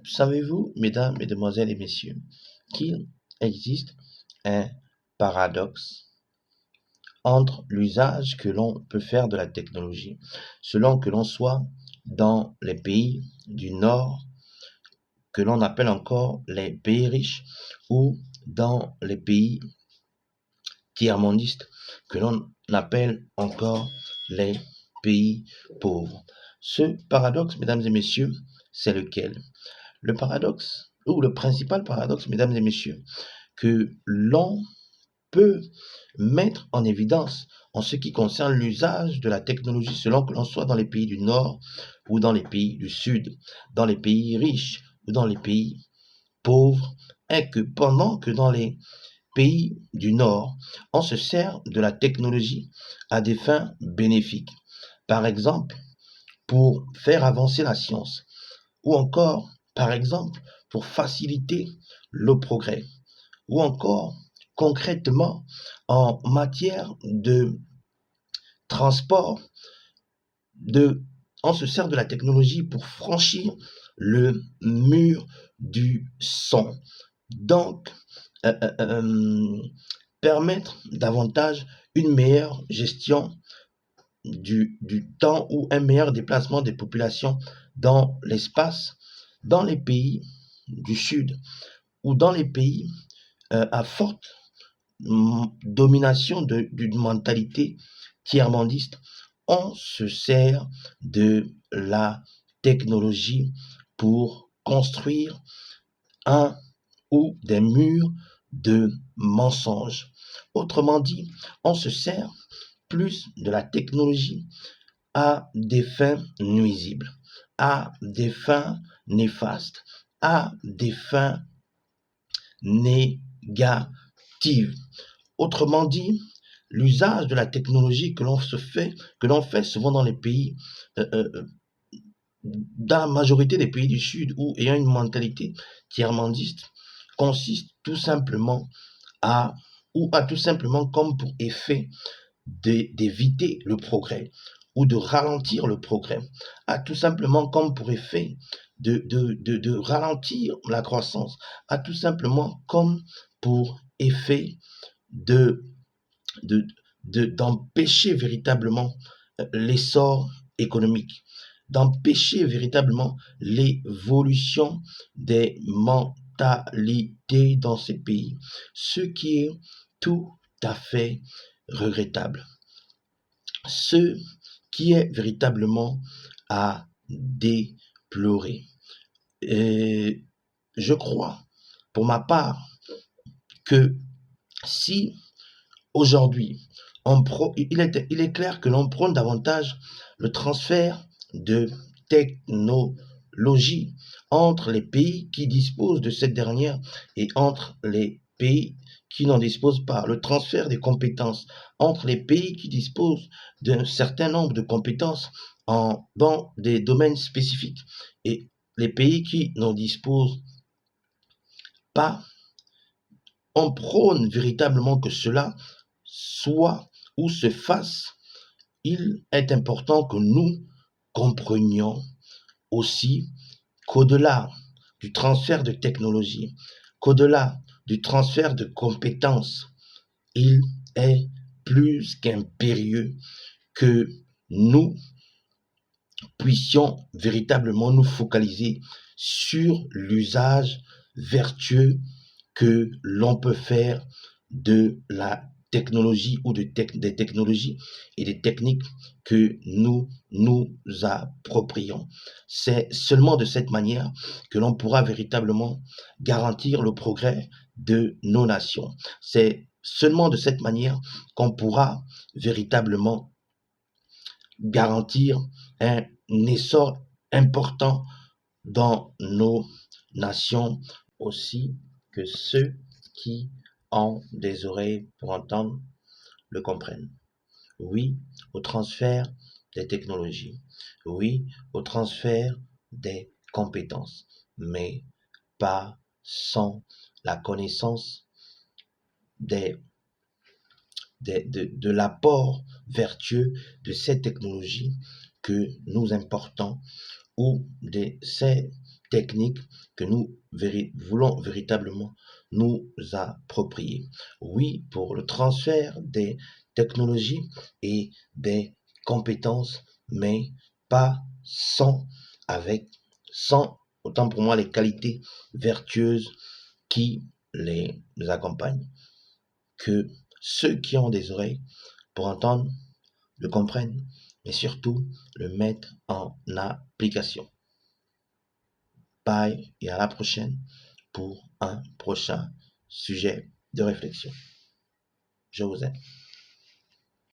Savez-vous, mesdames, mesdemoiselles et messieurs, qu'il existe un paradoxe entre l'usage que l'on peut faire de la technologie selon que l'on soit dans les pays du Nord, que l'on appelle encore les pays riches, ou dans les pays tiers-mondistes, que l'on appelle encore les pays pauvres. Ce paradoxe, mesdames et messieurs, c'est lequel? Le paradoxe, ou le principal paradoxe, mesdames et messieurs, que l'on peut mettre en évidence en ce qui concerne l'usage de la technologie selon que l'on soit dans les pays du Nord ou dans les pays du Sud, dans les pays riches ou dans les pays pauvres, est que pendant que dans les pays du Nord, on se sert de la technologie à des fins bénéfiques. Par exemple, pour faire avancer la science, ou encore, par exemple, pour faciliter le progrès, ou encore, concrètement, en matière de transport, on se sert de la technologie pour franchir le mur du son. Donc, euh, euh, euh, permettre davantage une meilleure gestion du temps ou un meilleur déplacement des populations dans l'espace, dans les pays du Sud ou dans les pays à forte domination d'une mentalité tiers-mondiste, on se sert de la technologie pour construire un ou des murs de mensonges. Autrement dit, on se sert plus de la technologie à des fins nuisibles, à des fins néfastes, à des fins négatives. Autrement dit, l'usage de la technologie que l'on fait souvent dans les pays, dans la majorité des pays du Sud ou ayant une mentalité tiers-mondiste, consiste tout simplement à, ou a tout simplement comme pour effet d'éviter le progrès ou de ralentir le progrès, a tout simplement comme pour effet de ralentir la croissance, a tout simplement comme pour effet de, de, d'empêcher véritablement l'essor économique, d'empêcher véritablement l'évolution des mentalités dans ces pays, ce qui est tout à fait regrettable. Ce qui est véritablement à déplorer. Et je crois, pour ma part, que si aujourd'hui, il est clair que l'on prône davantage le transfert de technologie entre les pays qui disposent de cette dernière et entre les pays qui n'en disposent pas, le transfert des compétences entre les pays qui disposent d'un certain nombre de compétences dans des domaines spécifiques et les pays qui n'en disposent pas. On prône véritablement que cela soit ou se fasse. Il est important que nous comprenions aussi qu'au-delà du transfert de technologie, qu'au-delà du transfert de compétences, il est plus qu'impérieux que nous puissions véritablement nous focaliser sur l'usage vertueux que l'on peut faire de la technologie ou des technologies et des techniques que nous nous approprions. C'est seulement de cette manière que l'on pourra véritablement garantir le progrès de nos nations. C'est seulement de cette manière qu'on pourra véritablement garantir un essor important dans nos nations, aussi que ceux qui ont des oreilles pour entendre le comprennent. Oui au transfert des technologies, oui au transfert des compétences, mais pas sans la connaissance des de l'apport vertueux de ces technologies que nous importons ou de ces techniques que nous voulons véritablement nous approprier. Oui, pour le transfert des technologies et des compétences, mais pas sans, autant pour moi, les qualités vertueuses qui les accompagnent. Que ceux qui ont des oreilles pour entendre le comprennent, mais surtout le mettre en application. Bye et à la prochaine pour un prochain sujet de réflexion. Je vous aime.